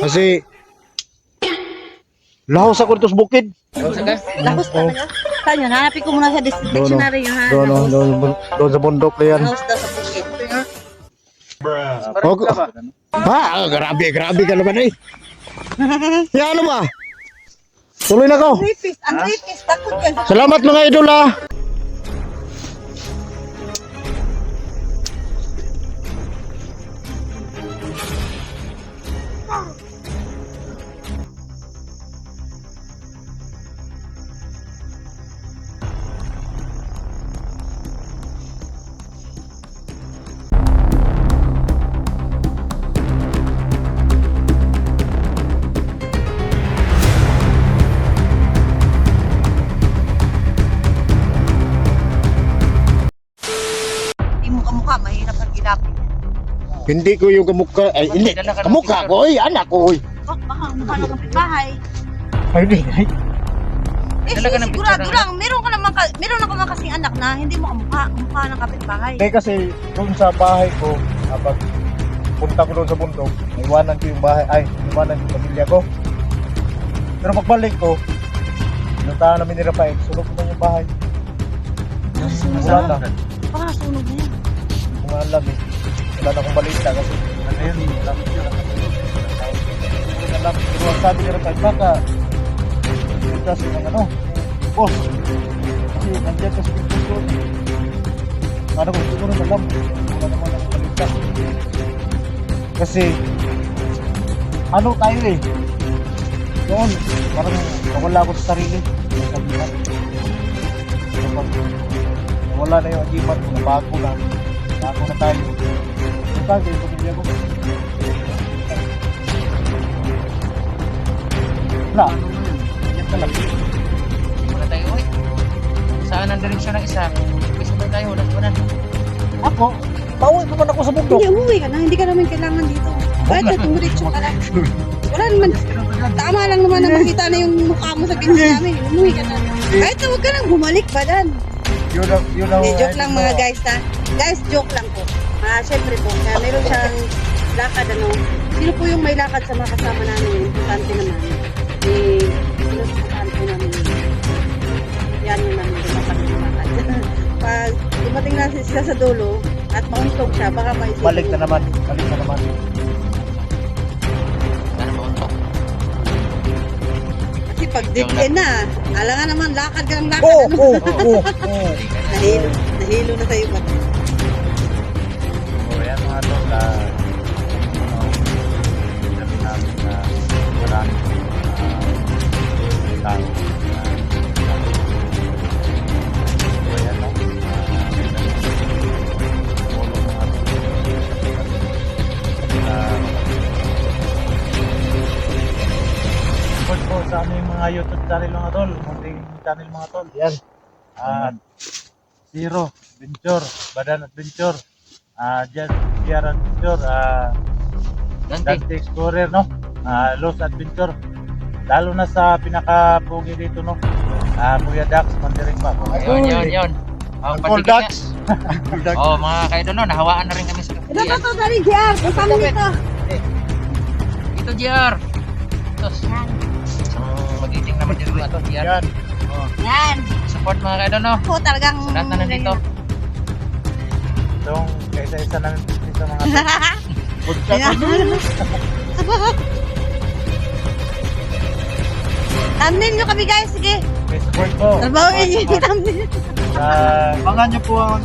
Kasi lahos ako dito sa bukid. Lahos talaga. Saan yun? Hanapin ko muna sa dictionary yung Doon sa bundok na yan. lahos daw sa bukid. Grabe ka naman eh. Yan ano ba? Tuloy na ko. Ang rapist, takot yan. Salamat mga idol ah. Hindi mo kamukha, mahirap ang ginapin. Hindi ko yung kamukha. Ay, hindi. Kamukha ko, oy. Anak ko, oy. Baka mukha ng kapitbahay. Ay, hindi. Sigurado lang, meron ako naman kasing anak na hindi mo kamukha ng kapitbahay. Hindi kasi doon sa bahay ko, kapag punta ko doon sa bundok, naiwanan ko yung bahay, naiwanan yung pamilya ko. Pero pagbalik ko, pinuntahan namin ni Rafael, sunog ko na yung bahay. Wala na. Baka nasunog na yan. Kung alam eh, wala na akong balita kasi ano yun, alam ko yun. Alam, pero ang sabi ni Rafael, baka kasi ng ano, boss, kasi nandiyan ka sa pagkakas. Ano ko siguro alam, wala naman akong balita. Kasi, ano tayo eh, noon, parang nawala ako sa sarili, nasabihan. Kapag nawala na yung agiman, nabago na tayo. Ang bagay, yung pamilya ko. Wala. Yan talaga. Muna tayo, oy. Saan ang direksyon ng isa? Bisa ba tayo? Wala. Ako, pauwi naman ako sa bundok. Hindi, umuwi ka na. Hindi ka namin kailangan dito. Kahit na tumuritso ka lang. Wala naman. Tama lang naman na makita na yung mukha mo sa video namin. Umuwi ka na. Kahit na huwag ka nang bumalik pa dan. Yun ang Hindi, joke lang mga guys ha. Guys, joke lang po. Siyempre po, kaya meron siyang lakad ano. Sino po yung may lakad sa mga kasama namin? Importante naman. Importante namin. Yan yung namin lumakad ng lakad. Pag dumating na siya sa dulo at mauntog siya, baka maisip. Balik na naman. Sana mauntok. Kasi pag dead na, alangan naman, lakad ka ng lakad. Oo. Nahilo na sa'yo ba? So yan mga tol, sinabi namin na maraming tao. So yan no. Tulong mga support po sa aming mga YouTube channel mga tol, munting channel mga tol. Yan. Zero Adventure, Badan Adventure, JR Adventure, Dante Explorer, no? Lost Adventure. Lalo na sa pinaka-pugi dito, no? Kuya Dax, Mandiring pa. Yun. Ang All patigil Dax. niya. Oh, mga kaidol, no? Nahawaan na rin kami sa Ito kapiyan. to, dari JR. Kung kami nito. Ito, JR. Ito. Isang magiging naman dito ito, JR. Yan. Oh, Yan. support mga kaidol, no? Ako talagang... Lahat na nandito. Itong kaisa-isa namin sa mga podcast. Thumbnail nyo kami guys, sige. Okay, support po. Trabahoin nyo yung thumbnail. Abangan nyo po ang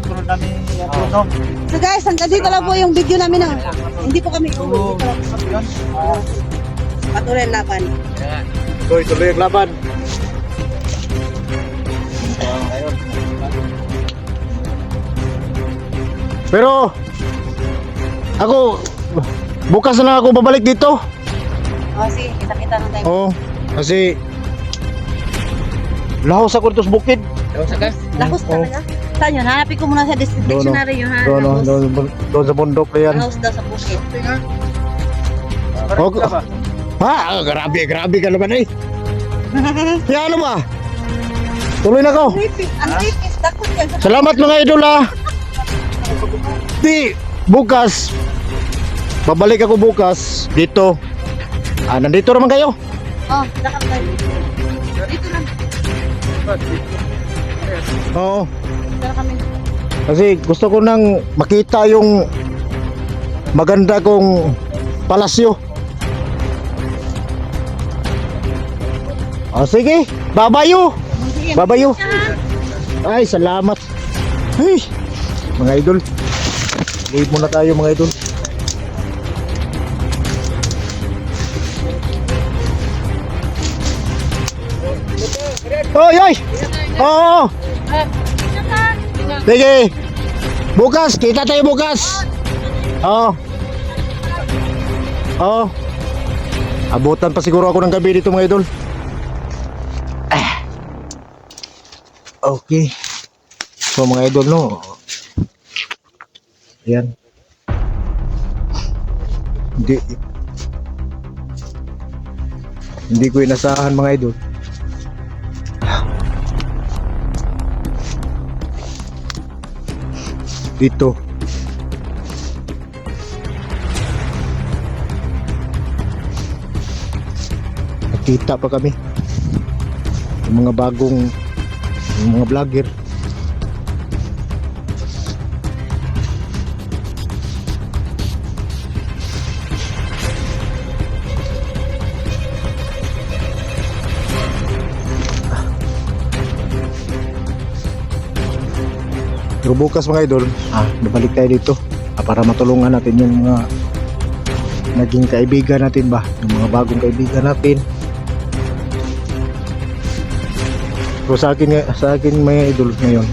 sunod namin upload, no? So guys, hanggang dito lang po yung video namin. No? Hindi po kami So, yun. patuloy ang laban. Yan. Tuloy ang laban. Pero ako bukas na ako babalik dito. Sige, kita-kita na tayo. Oo, kasi lahos ako dito sa bukid. Tapos ka? Lahos talaga. Saan yun? Hanapin ko muna sa dictionary yung Doon sa bundok na yan. Lahos daw sa bukid. Grabe ka naman eh. Yan ano ba? Tuloy na ko. Ang rapist, takot yan. Salamat mga idol ah. Di, bukas babalik ako bukas dito. Nandito naman kayo. Oh, lakad tayo dito. Dito lang. Oo. Dito kami. Kasi gusto ko nang makita yung maganda kong palasyo. Sige, babayo. Sige, Babayo. siya, ha? Ay, salamat. Ay, mga idol. Leave muna tayo mga idol. Oy, oy! Oo! Sige! Bukas! Kita tayo bukas! Oo! Oo! Abutan pa siguro ako ng gabi dito mga idol. Okay. So mga idol no. Ayan. Hindi ko inasahan mga idol. Dito. Nakita pa kami. Yung mga bagong yung mga vlogger. Pero bukas mga idol, nabalik tayo dito para matulungan natin yung mga naging kaibigan natin ba, yung mga bagong kaibigan natin. Pero sa akin mga idol ngayon,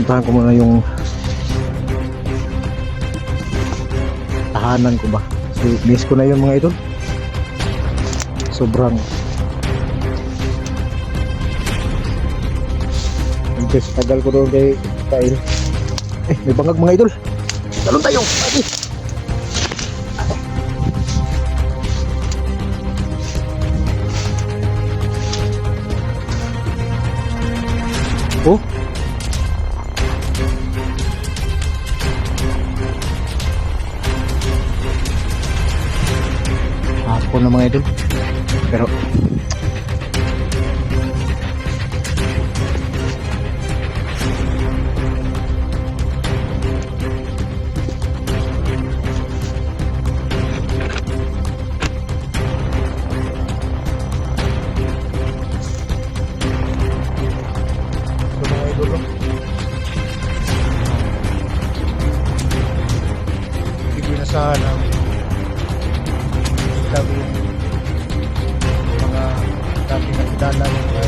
puntahan ko muna yung tahanan ko ba. Kasi miss ko na yun mga idol. Sobrang kasi tagal ko doon kay Kyle. May bangag mga idol. Talon tayo. Ati. Oh. Hapon na mga idol. Pero sana sabi mga dati na kilala ng mga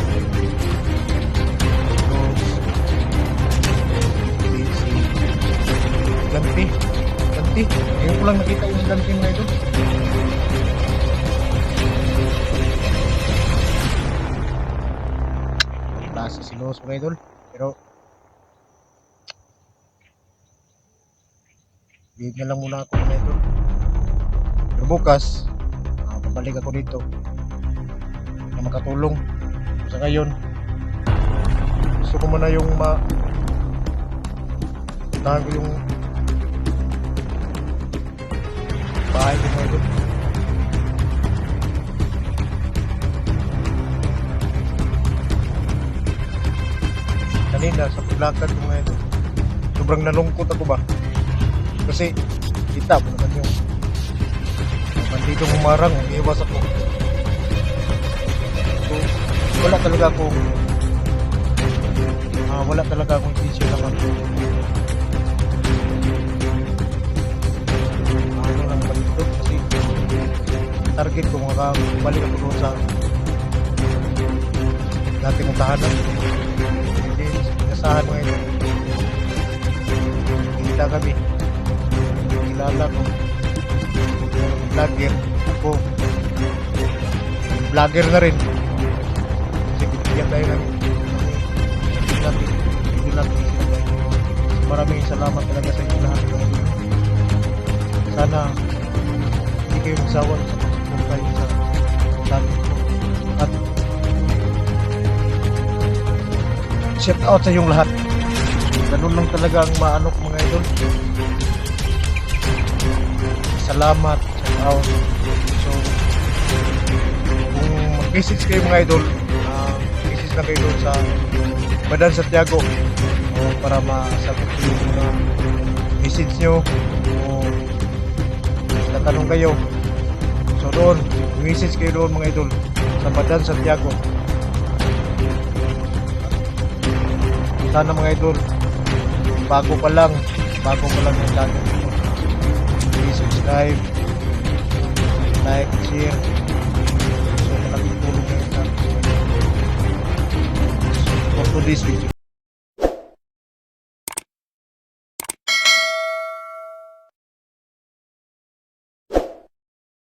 Ganti ngayon ko lang nakita yung Ganti mga ito. Lasa silos mga idol, pero bigyan na lang muna ako mga idol. Pero bukas pabalik ako dito na makatulong. Sa ngayon gusto ko muna yung tahan ko yung bahay ko mga idol. Kanina sa paglakan ko mga idol, sobrang nalungkot ako ba. Kasi kita mo naman yung bandito humarang, umiiwas ako. So, wala talaga akong intention naman. Ano lang bandito kasi target ko makabalik ako doon sa dati kong tahanan. Hindi nasahan mo ngayon. Kita kami. Kilala ko vlogger ako, vlogger na rin kasi bigyan tayo ng maraming salamat talaga sa inyo lahat. Sana hindi kayo magsawa sa pagsusupport sa vlogger ko at shout out sa inyong lahat. Ganun lang talaga ang maanok mga idol. salamat, shout out. So, kung mag-message kayo mga idol, message lang kayo doon sa Badan Santiago para masagot ko yung mga message nyo o tatanong kayo. So doon, message kayo doon mga idol sa Badan Santiago. Sana mga idol, bago pa lang yung channel. Please subscribe, like, share. So malaking tulong na yun for today's video.